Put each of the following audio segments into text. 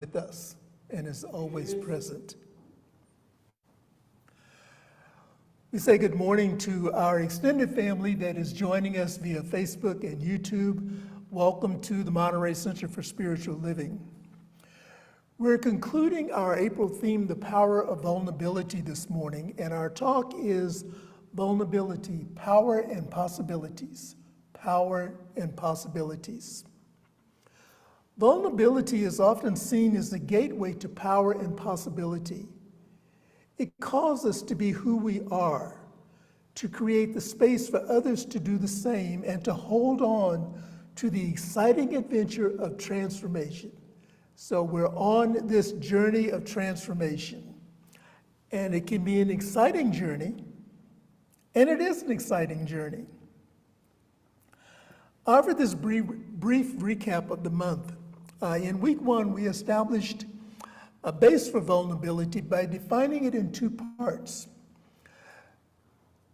with us and is always present. We say good morning to our extended family that is joining us via Facebook and YouTube. Welcome to the Monterey Center for Spiritual Living. We're concluding our April theme, The Power of Vulnerability, this morning, and our talk is Vulnerability, Power and Possibilities. Power and Possibilities. Vulnerability is often seen as the gateway to power and possibility. It calls us to be who we are, to create the space for others to do the same, and to hold on to the exciting adventure of transformation. So we're on this journey of transformation, and it can be an exciting journey, and it is an exciting journey. I'll offer this brief recap of the month. In week one, we established a base for vulnerability by defining it in two parts.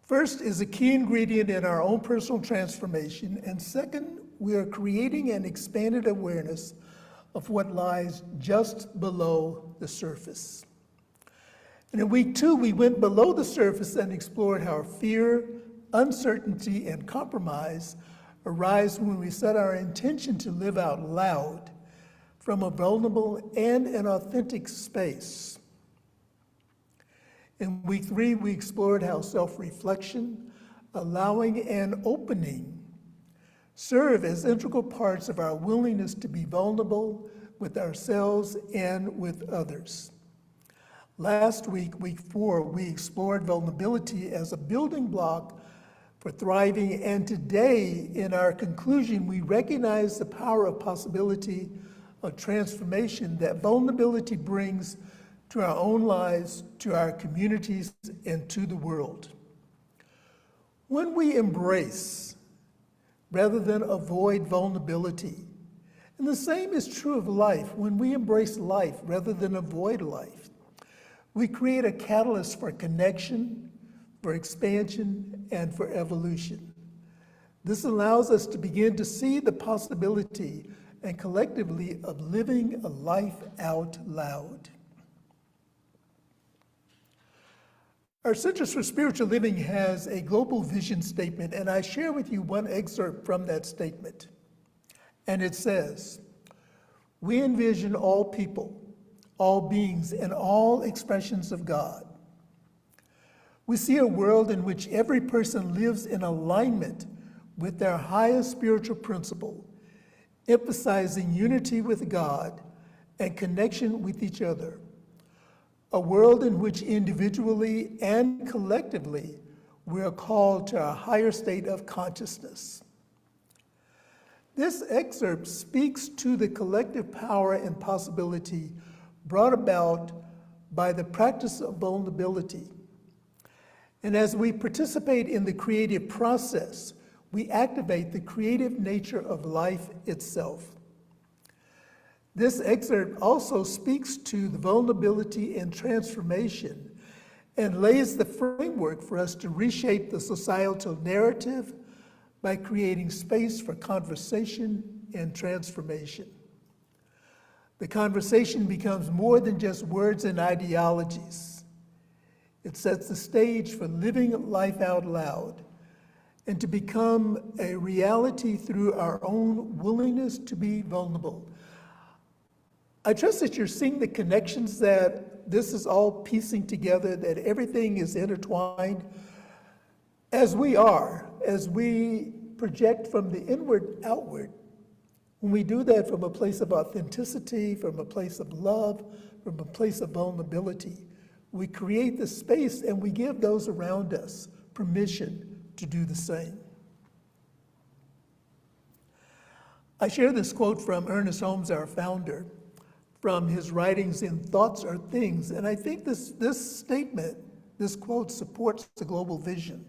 First is a key ingredient in our own personal transformation, and second, we are creating an expanded awareness of what lies just below the surface. And in week two, we went below the surface and explored how fear, uncertainty, and compromise arise when we set our intention to live out loud from a vulnerable and an authentic space. In week three, we explored how self-reflection, allowing, and opening serve as integral parts of our willingness to be vulnerable with ourselves and with others. Last week, week four, we explored vulnerability as a building block for thriving, and today, in our conclusion, we recognize the power of possibility of transformation that vulnerability brings to our own lives, to our communities, and to the world. When we embrace rather than avoid vulnerability, and the same is true of life, when we embrace life rather than avoid life, we create a catalyst for connection, for expansion, and for evolution. This allows us to begin to see the possibility and collectively of living a life out loud. Our Centers for Spiritual Living has a global vision statement, and I share with you one excerpt from that statement. And it says, "We envision all people, all beings, and all expressions of God. We see a world in which every person lives in alignment with their highest spiritual principle, emphasizing unity with God and connection with each other. A world in which individually and collectively we are called to a higher state of consciousness." This excerpt speaks to the collective power and possibility brought about by the practice of vulnerability. And as we participate in the creative process, we activate the creative nature of life itself. This excerpt also speaks to the vulnerability and transformation and lays the framework for us to reshape the societal narrative by creating space for conversation and transformation. The conversation becomes more than just words and ideologies. It sets the stage for living life out loud and to become a reality through our own willingness to be vulnerable. I trust that you're seeing the connections, that this is all piecing together, that everything is intertwined. As we project from the inward outward, when we do that from a place of authenticity, from a place of love, from a place of vulnerability, we create the space and we give those around us permission to do the same. I share this quote from Ernest Holmes, our founder, from his writings in Thoughts Are Things, and I think this statement, this quote, supports the global vision.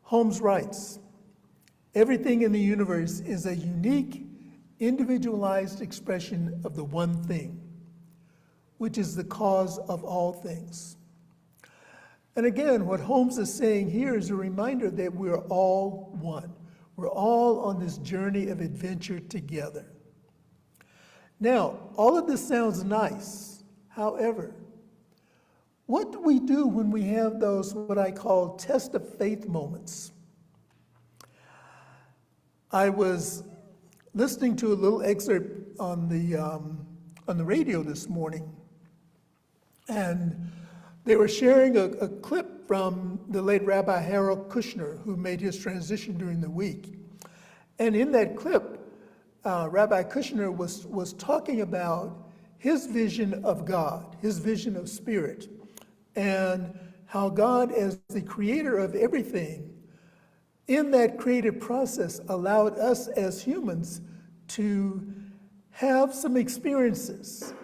Holmes writes, "Everything in the universe is a unique, individualized expression of the one thing, which is the cause of all things." And again, what Holmes is saying here is a reminder that we're all one. We're all on this journey of adventure together. Now, all of this sounds nice. However, what do we do when we have those, what I call test of faith moments? I was listening to a little excerpt on the radio this morning, and they were sharing a clip from the late Rabbi Harold Kushner, who made his transition during the week. And in that clip, Rabbi Kushner was talking about his vision of God, his vision of spirit, and how God, as the creator of everything, in that creative process allowed us as humans to have some experiences.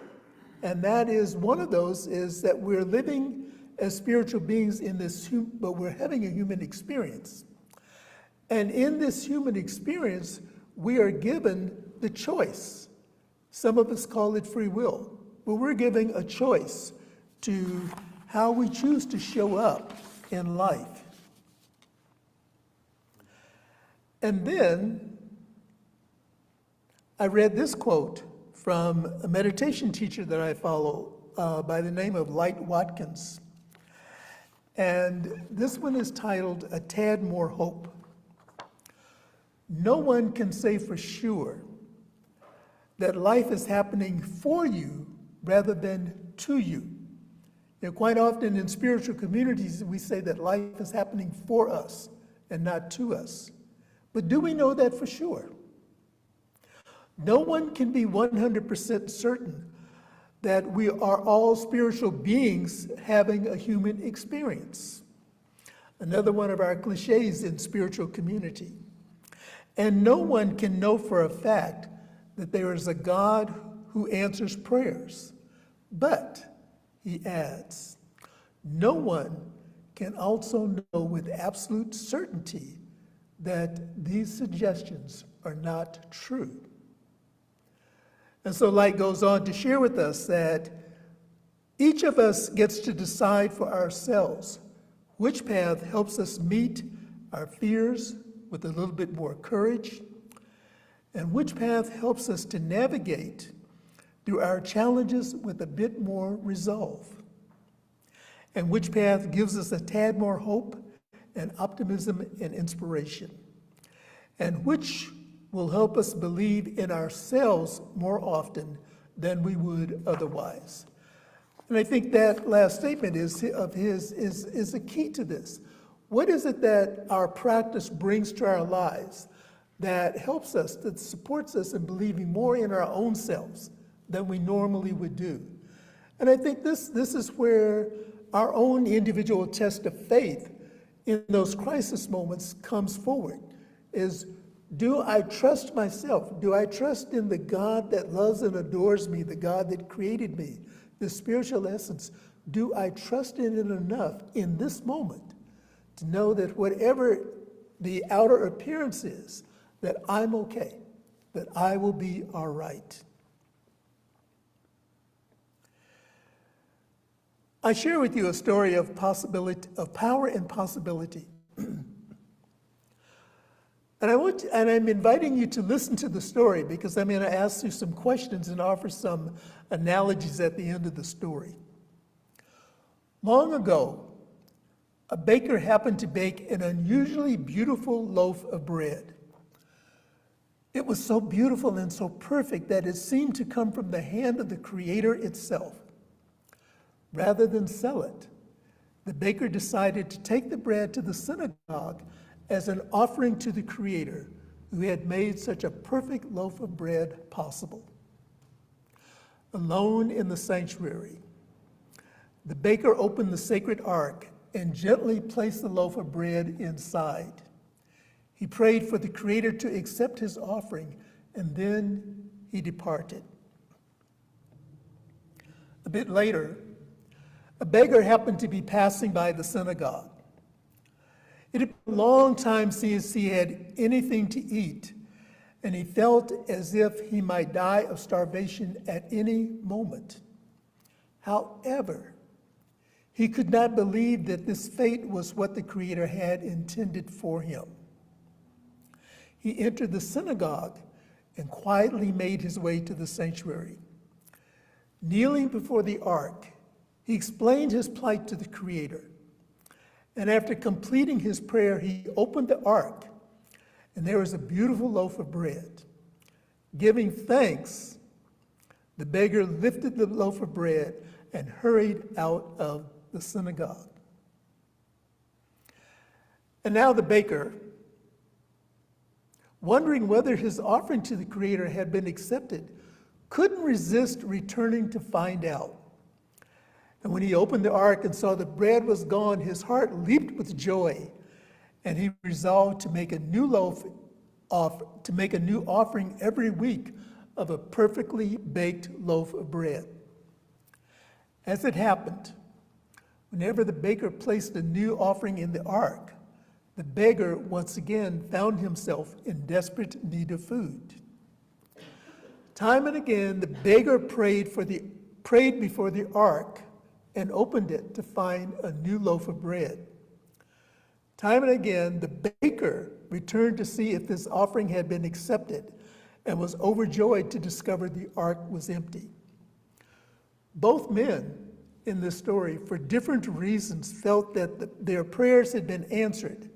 And that is, one of those is that we're living as spiritual beings in this, but we're having a human experience. And in this human experience, we are given the choice. Some of us call it free will, but we're giving a choice to how we choose to show up in life. And then I read this quote from a meditation teacher that I follow by the name of Light Watkins. And this one is titled A Tad More Hope. No one can say for sure that life is happening for you rather than to you. You know, quite often in spiritual communities, we say that life is happening for us and not to us. But do we know that for sure? No one can be 100% certain that we are all spiritual beings having a human experience. Another one of our cliches in spiritual community. And no one can know for a fact that there is a God who answers prayers. But, he adds, no one can also know with absolute certainty that these suggestions are not true. And so Light goes on to share with us that each of us gets to decide for ourselves which path helps us meet our fears with a little bit more courage, and which path helps us to navigate through our challenges with a bit more resolve, and which path gives us a tad more hope and optimism and inspiration, and which will help us believe in ourselves more often than we would otherwise. And I think that last statement is a key to this. What is it that our practice brings to our lives that helps us, that supports us in believing more in our own selves than we normally would do? And I think this is where our own individual test of faith in those crisis moments comes forward, is, do I trust myself? Do I trust in the God that loves and adores me, the God that created me, the spiritual essence? Do I trust in it enough in this moment to know that whatever the outer appearance is, that I'm okay, that I will be all right? I share with you a story of possibility, of power and possibility. And I'm inviting you to listen to the story because I'm going to ask you some questions and offer some analogies at the end of the story. Long ago, a baker happened to bake an unusually beautiful loaf of bread. It was so beautiful and so perfect that it seemed to come from the hand of the Creator itself. Rather than sell it, the baker decided to take the bread to the synagogue as an offering to the Creator who had made such a perfect loaf of bread possible. Alone in the sanctuary, the baker opened the sacred ark and gently placed the loaf of bread inside. He prayed for the Creator to accept his offering, and then he departed. A bit later, a beggar happened to be passing by the synagogue. It had been a long time since he had anything to eat, and he felt as if he might die of starvation at any moment. However, he could not believe that this fate was what the Creator had intended for him. He entered the synagogue and quietly made his way to the sanctuary. Kneeling before the ark, he explained his plight to the Creator. And after completing his prayer, he opened the ark, and there was a beautiful loaf of bread. Giving thanks, the beggar lifted the loaf of bread and hurried out of the synagogue. And now the baker, wondering whether his offering to the Creator had been accepted, couldn't resist returning to find out. And when he opened the ark and saw the bread was gone, his heart leaped with joy, and he resolved to make a new offering every week of a perfectly baked loaf of bread. As it happened, whenever the baker placed a new offering in the ark, the beggar once again found himself in desperate need of food. Time and again, the beggar prayed before the ark and opened it to find a new loaf of bread. Time and again, the baker returned to see if this offering had been accepted and was overjoyed to discover the ark was empty. Both men in this story, for different reasons, felt that their prayers had been answered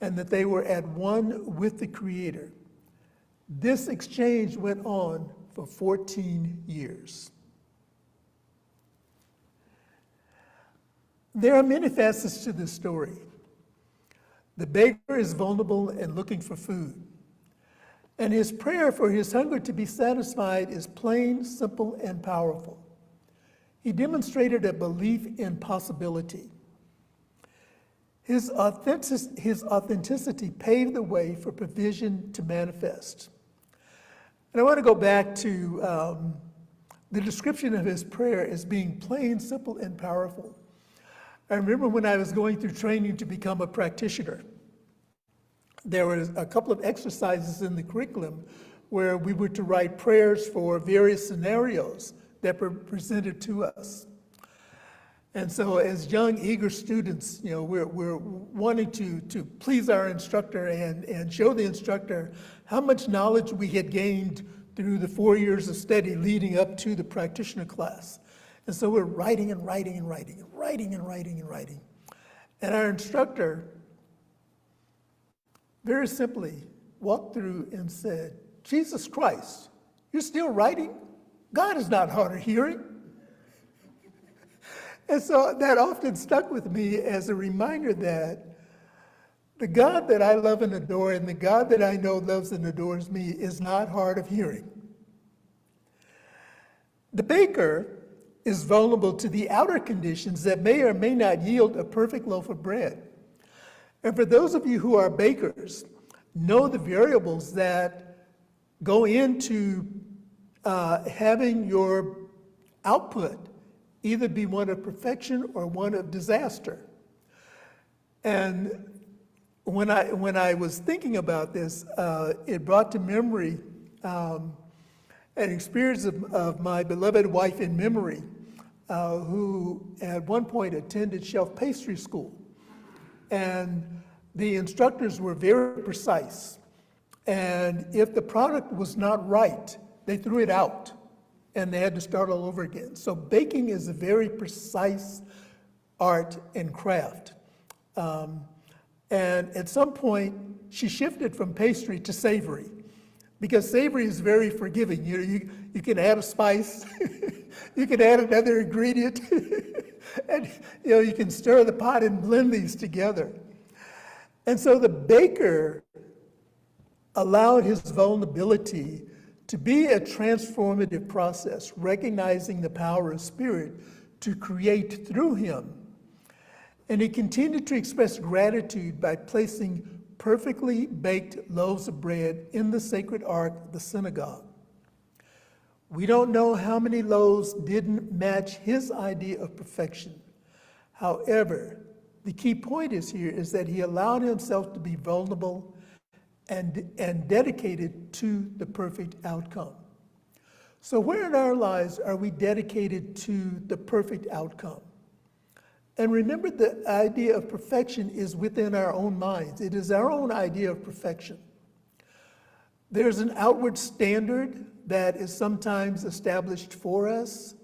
and that they were at one with the Creator. This exchange went on for 14 years. There are many facets to this story. The beggar is vulnerable and looking for food. And his prayer for his hunger to be satisfied is plain, simple, and powerful. He demonstrated a belief in possibility. His authenticity paved the way for provision to manifest. And I want to go back to the description of his prayer as being plain, simple, and powerful. I remember when I was going through training to become a practitioner, there was a couple of exercises in the curriculum where we were to write prayers for various scenarios that were presented to us. And so as young, eager students, we're wanting to please our instructor and show the instructor how much knowledge we had gained through the 4 years of study leading up to the practitioner class. And so we're writing and writing and writing and writing and writing and writing. And our instructor very simply walked through and said, "Jesus Christ, you're still writing? God is not hard of hearing." And so that often stuck with me as a reminder that the God that I love and adore and the God that I know loves and adores me is not hard of hearing. The baker is vulnerable to the outer conditions that may or may not yield a perfect loaf of bread. And for those of you who are bakers, know the variables that go into having your output either be one of perfection or one of disaster. And when I was thinking about this, it brought to memory an experience of my beloved wife in memory, who at one point attended Shelf Pastry School. And the instructors were very precise. And if the product was not right, they threw it out and they had to start all over again. So baking is a very precise art and craft. And at some point, she shifted from pastry to savory, because savory is very forgiving. You can add a spice, you can add another ingredient, and you can stir the pot and blend these together. And so the baker allowed his vulnerability to be a transformative process, recognizing the power of spirit to create through him. And he continued to express gratitude by placing perfectly baked loaves of bread in the sacred ark of the synagogue. We don't know how many loaves didn't match his idea of perfection. However, the key point is that he allowed himself to be vulnerable and dedicated to the perfect outcome. So where in our lives are we dedicated to the perfect outcome? And remember, the idea of perfection is within our own minds. It is our own idea of perfection. There's an outward standard that is sometimes established for us,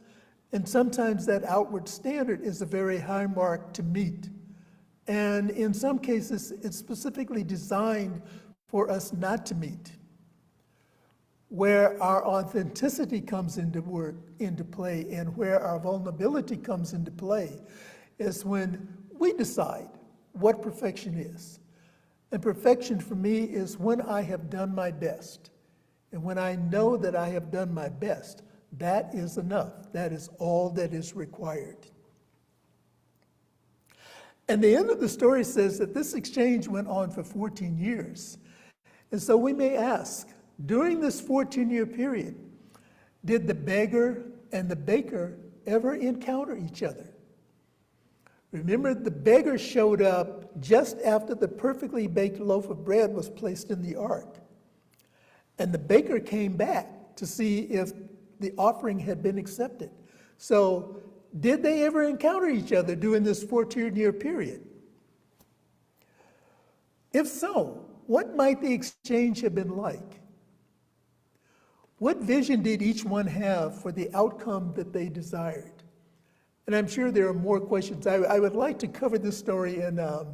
and sometimes that outward standard is a very high mark to meet. And in some cases, it's specifically designed for us not to meet. Where our authenticity comes into play and where our vulnerability comes into play is when we decide what perfection is. And perfection for me is when I have done my best. And when I know that I have done my best, that is enough. That is all that is required. And the end of the story says that this exchange went on for 14 years. And so we may ask, during this 14-year period, did the beggar and the baker ever encounter each other? Remember, the beggar showed up just after the perfectly baked loaf of bread was placed in the ark. And the baker came back to see if the offering had been accepted. So, did they ever encounter each other during this 14-year period? If so, what might the exchange have been like? What vision did each one have for the outcome that they desired? And I'm sure there are more questions. I would like to cover this story in a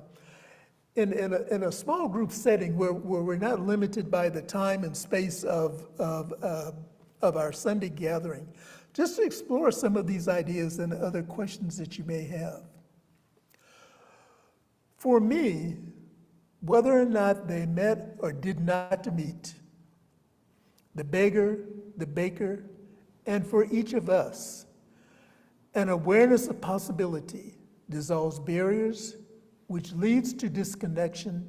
small group setting where we're not limited by the time and space of our Sunday gathering, just to explore some of these ideas and other questions that you may have. For me, whether or not they met or did not meet, the beggar, the baker, and for each of us, an awareness of possibility dissolves barriers, which leads to disconnection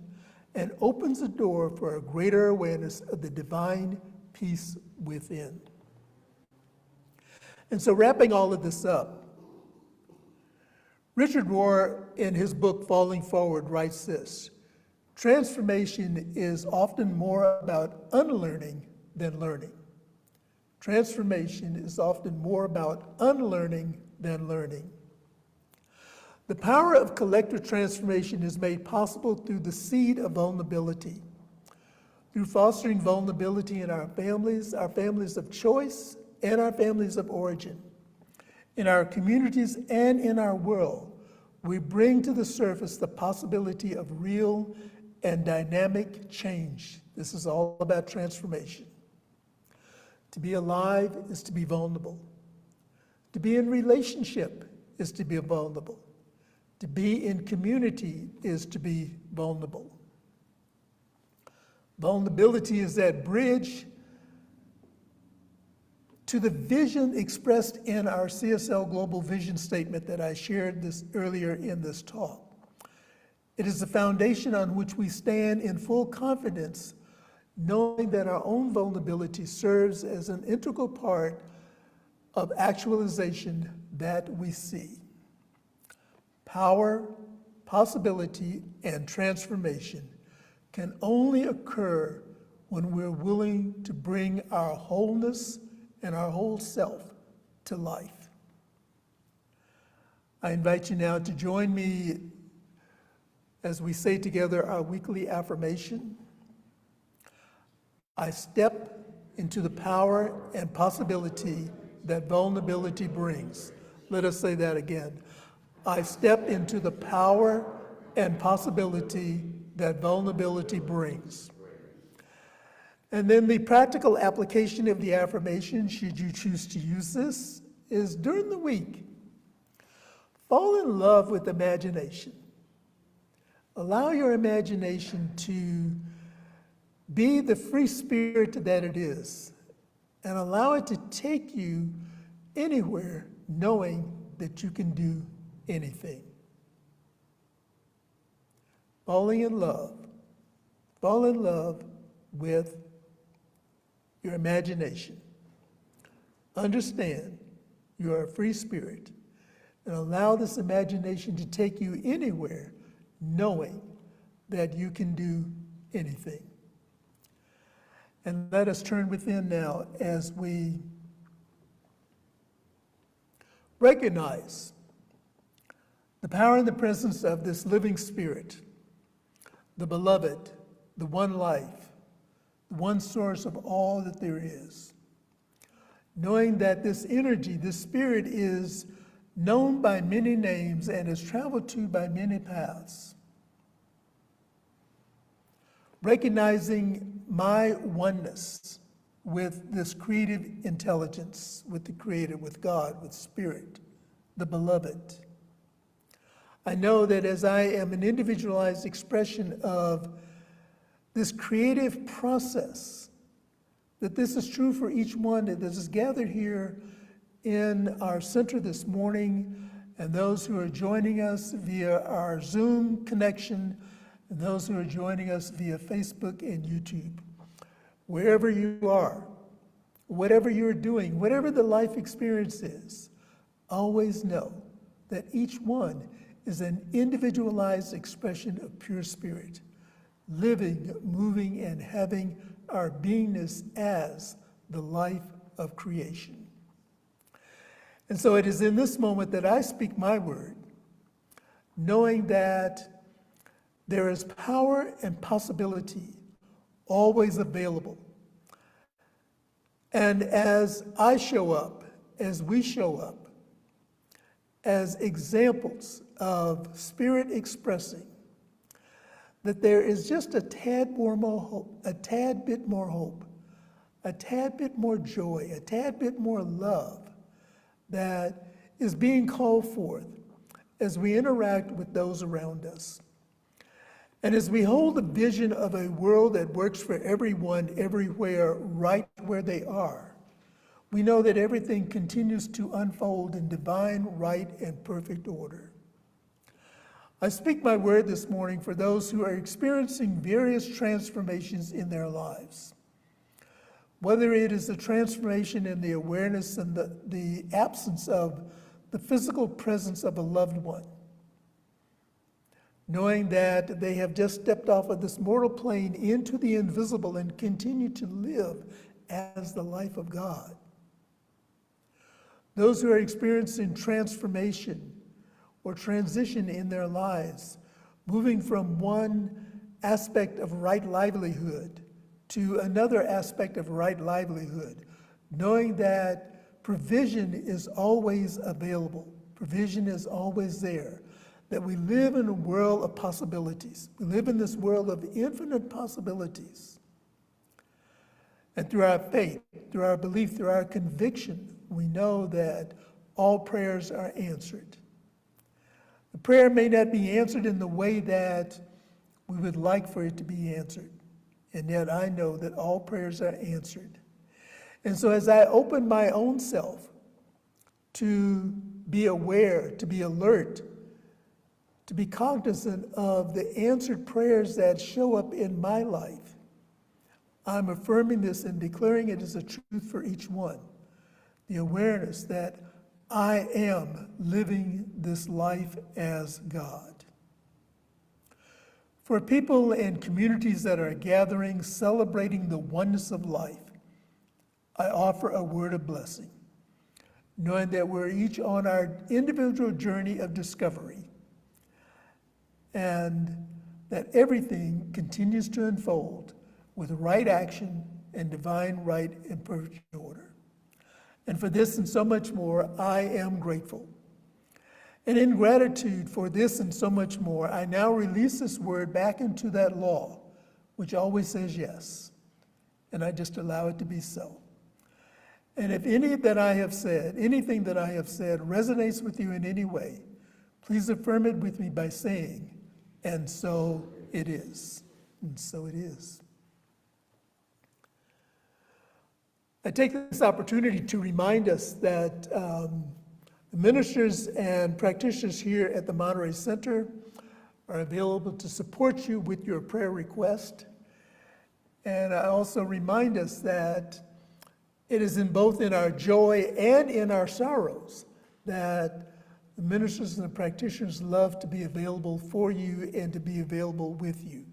and opens the door for a greater awareness of the divine peace within. And so, wrapping all of this up, Richard Rohr, in his book Falling Forward, writes this: transformation is often more about unlearning than learning. Transformation is often more about unlearning than learning. The power of collective transformation is made possible through the seed of vulnerability, through fostering vulnerability in our families of choice, and our families of origin. In our communities and in our world, we bring to the surface the possibility of real and dynamic change. This is all about transformation. To be alive is to be vulnerable. To be in relationship is to be vulnerable. To be in community is to be vulnerable. Vulnerability is that bridge to the vision expressed in our CSL Global Vision Statement that I shared this earlier in this talk. It is the foundation on which we stand in full confidence, knowing that our own vulnerability serves as an integral part of actualization that we see. Power, possibility, and transformation can only occur when we're willing to bring our wholeness and our whole self to life. I invite you now to join me as we say together our weekly affirmation. I step into the power and possibility that vulnerability brings. Let us say that again. I step into the power and possibility that vulnerability brings. And then the practical application of the affirmation, should you choose to use this, is during the week, fall in love with imagination. Allow your imagination to be the free spirit that it is, and allow it to take you anywhere, knowing that you can do anything. Fall in love with your imagination. Understand you are a free spirit, and allow this imagination to take you anywhere, knowing that you can do anything. And let us turn within now as we recognize the power and the presence of this living spirit, the beloved, the one life, the one source of all that there is. Knowing that this energy, this spirit, is known by many names and is traveled to by many paths. Recognizing my oneness with this creative intelligence, with the Creator, with God, with Spirit, the Beloved. I know that as I am an individualized expression of this creative process, that this is true for each one that is gathered here in our center this morning, and those who are joining us via our Zoom connection, and those who are joining us via Facebook and YouTube. Wherever you are, whatever you're doing, whatever the life experience is, always know that each one is an individualized expression of pure spirit, living, moving, and having our beingness as the life of creation. And so it is in this moment that I speak my word, knowing that there is power and possibility always available. And as I show up, as we show up, as examples of spirit expressing, that there is just a tad bit more hope, a tad bit more joy, a tad bit more love that is being called forth as we interact with those around us. And as we hold the vision of a world that works for everyone, everywhere, right where they are, we know that everything continues to unfold in divine, right, and perfect order. I speak my word this morning for those who are experiencing various transformations in their lives. Whether it is a transformation in the awareness and the absence of the physical presence of a loved one, knowing that they have just stepped off of this mortal plane into the invisible and continue to live as the life of God. Those who are experiencing transformation or transition in their lives, moving from one aspect of right livelihood to another aspect of right livelihood, knowing that provision is always available, provision is always there, that we live in a world of possibilities. We live in this world of infinite possibilities. And through our faith, through our belief, through our conviction, we know that all prayers are answered. The prayer may not be answered in the way that we would like for it to be answered. And yet I know that all prayers are answered. And so as I open my own self to be aware, to be alert, to be cognizant of the answered prayers that show up in my life, I'm affirming this and declaring it as a truth for each one. The awareness that I am living this life as God. For people and communities that are gathering, celebrating the oneness of life, I offer a word of blessing, knowing that we're each on our individual journey of discovery, and that everything continues to unfold with right action and divine right and perfect order. And for this and so much more, I am grateful. And in gratitude for this and so much more, I now release this word back into that law, which always says yes. And I just allow it to be so. And if anything that I have said resonates with you in any way, please affirm it with me by saying, and so it is. And so it is. I take this opportunity to remind us that the ministers and practitioners here at the Monterey Center are available to support you with your prayer request. And I also remind us that it is in both in our joy and in our sorrows that the ministers and the practitioners love to be available for you and to be available with you.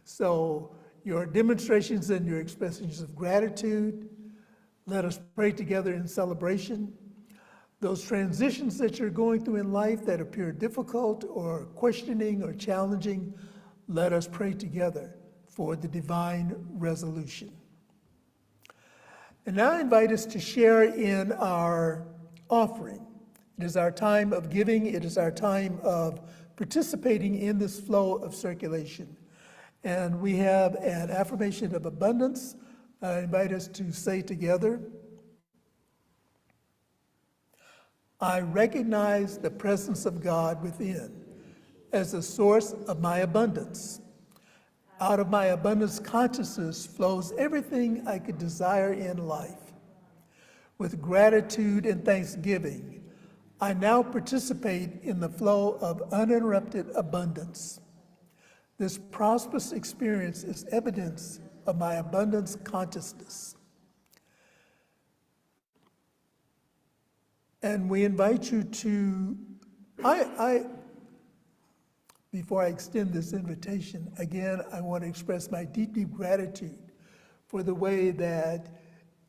So your demonstrations and your expressions of gratitude, let us pray together in celebration. Those transitions that you're going through in life that appear difficult or questioning or challenging, let us pray together for the divine resolution. And now I invite us to share in our offering. It is our time of giving. It is our time of participating in this flow of circulation. And we have an affirmation of abundance. I invite us to say together, I recognize the presence of God within as the source of my abundance. Out of my abundance consciousness flows everything I could desire in life. With gratitude and thanksgiving, I now participate in the flow of uninterrupted abundance. This prosperous experience is evidence of my abundance consciousness. And we invite you to, before I extend this invitation, again, I want to express my deep, deep gratitude for the way that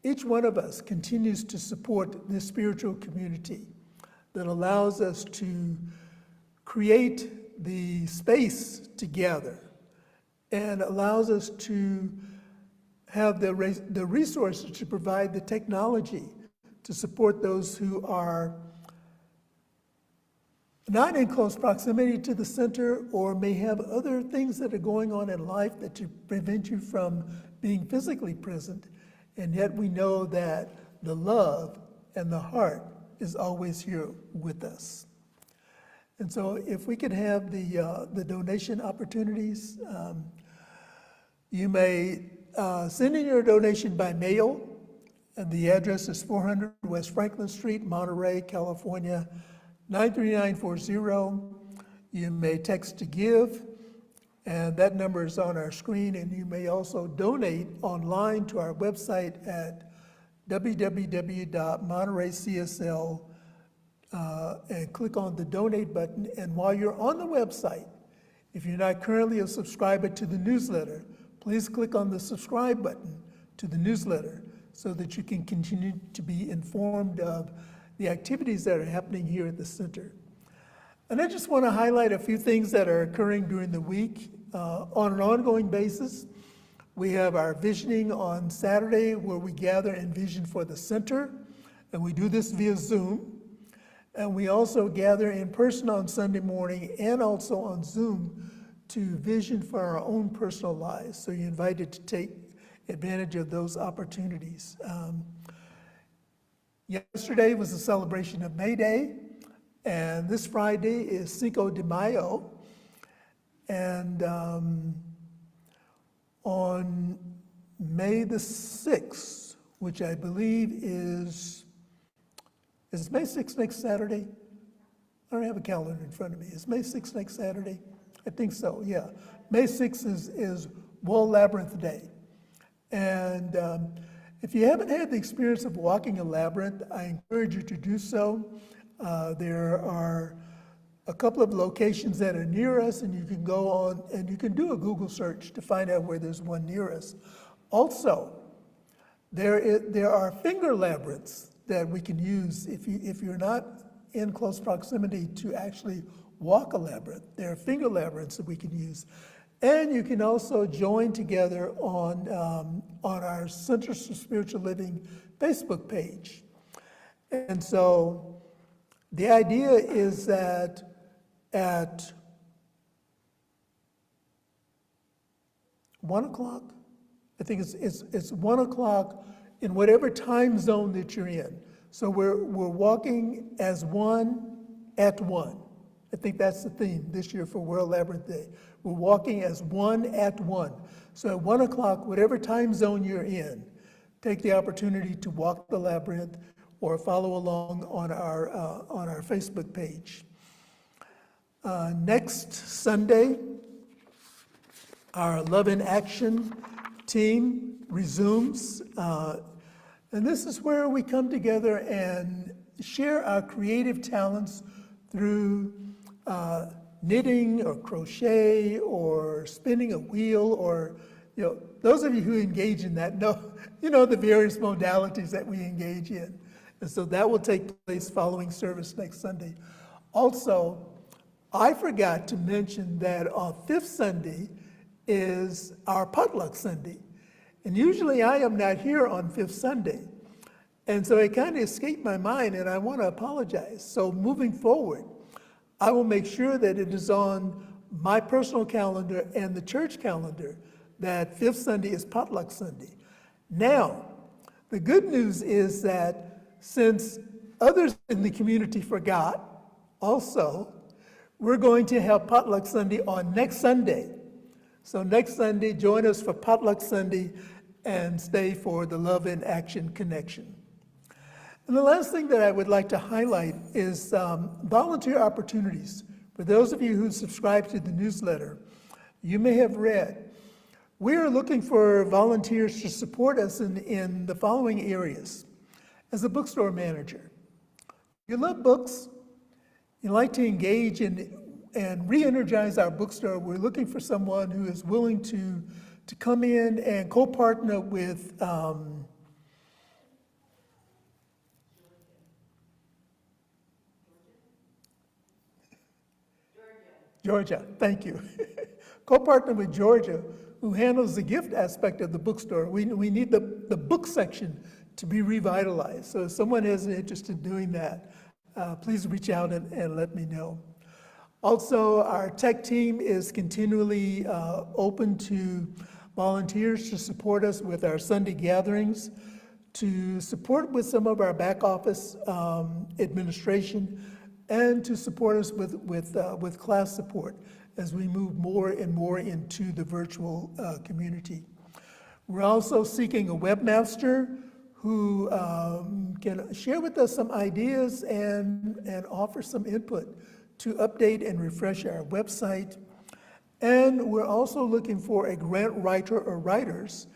each one of us continues to support this spiritual community that allows us to create the space together and allows us to have the resources to provide the technology to support those who are not in close proximity to the center or may have other things that are going on in life that prevent you from being physically present. And yet we know that the love and the heart is always here with us. And so if we could have the donation opportunities, you may send in your donation by mail, and the address is 400 West Franklin Street, Monterey, California, 93940. You may text to give, and that number is on our screen, and you may also donate online to our website at www.montereycsl and click on the donate button. And while you're on the website, if you're not currently a subscriber to the newsletter, please click on the subscribe button to the newsletter so that you can continue to be informed of the activities that are happening here at the center. And I just want to highlight a few things that are occurring during the week. On an ongoing basis, we have our visioning on Saturday where we gather and vision for the center, and we do this via Zoom. And we also gather in person on Sunday morning and also on Zoom to vision for our own personal lives. So you're invited to take advantage of those opportunities. Yesterday was a celebration of May Day, and this Friday is Cinco de Mayo. And on May the 6th, which I believe is May 6th next Saturday? I don't have a calendar in front of me. Is May 6th next Saturday? I think so, yeah. May 6th is World Labyrinth Day. And if you haven't had the experience of walking a labyrinth, I encourage you to do so. There are a couple of locations that are near us, and you can go on and you can do a Google search to find out where there's one near us. Also, there are finger labyrinths that we can use if you're not in close proximity to actually walk a labyrinth. There are finger labyrinths that we can use. And you can also join together on our Centers for Spiritual Living Facebook page. And so the idea is that at 1 o'clock, I think it's 1 o'clock in whatever time zone that you're in. So we're walking as one at one. I think that's the theme this year for World Labyrinth Day. We're walking as one at one. So at 1 o'clock, whatever time zone you're in, take the opportunity to walk the labyrinth or follow along on our Facebook page. Next Sunday, our Love in Action team resumes. And this is where we come together and share our creative talents through knitting or crochet or spinning a wheel, or those of you who engage in that know the various modalities that we engage in. And so that will take place following service next Sunday. Also, I forgot to mention that on fifth Sunday is our potluck Sunday. And usually I am not here on Fifth Sunday. And so it kind of escaped my mind, and I want to apologize. So moving forward, I will make sure that it is on my personal calendar and the church calendar that Fifth Sunday is Potluck Sunday. Now, the good news is that since others in the community forgot, also, we're going to have Potluck Sunday on next Sunday. So next Sunday, join us for Potluck Sunday and stay for the Love in Action Connection. And the last thing that I would like to highlight is volunteer opportunities. For those of you who subscribe to the newsletter, you may have read, we are looking for volunteers to support us in the following areas. As a bookstore manager, you love books, you like to engage and re-energize our bookstore. We're looking for someone who is willing to come in and co-partner with Georgia, thank you. Co-partner with Georgia, who handles the gift aspect of the bookstore. We need the book section to be revitalized. So if someone has an interest in doing that, please reach out and let me know. Also, our tech team is continually open to volunteers to support us with our Sunday gatherings, to support with some of our back office administration, and to support us with class support as we move more and more into the virtual community. We're also seeking a webmaster who can share with us some ideas and offer some input to update and refresh our website. And we're also looking for a grant writer or writers,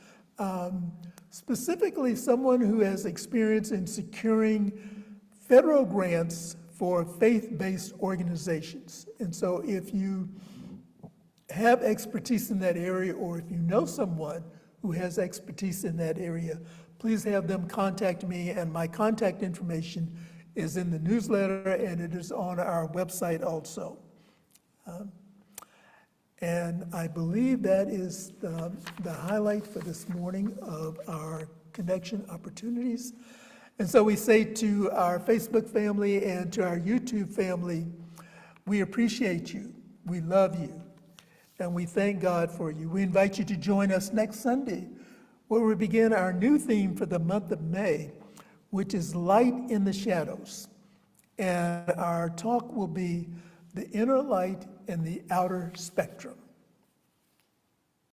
specifically someone who has experience in securing federal grants for faith-based organizations. And so if you have expertise in that area, or if you know someone who has expertise in that area, please have them contact me, and my contact information is in the newsletter and it is on our website also. And I believe that is the highlight for this morning of our connection opportunities. And so we say to our Facebook family and to our YouTube family, we appreciate you, we love you, and we thank God for you. We invite you to join us next Sunday, where we begin our new theme for the month of May, which is Light in the Shadows. And our talk will be the inner light and the outer spectrum.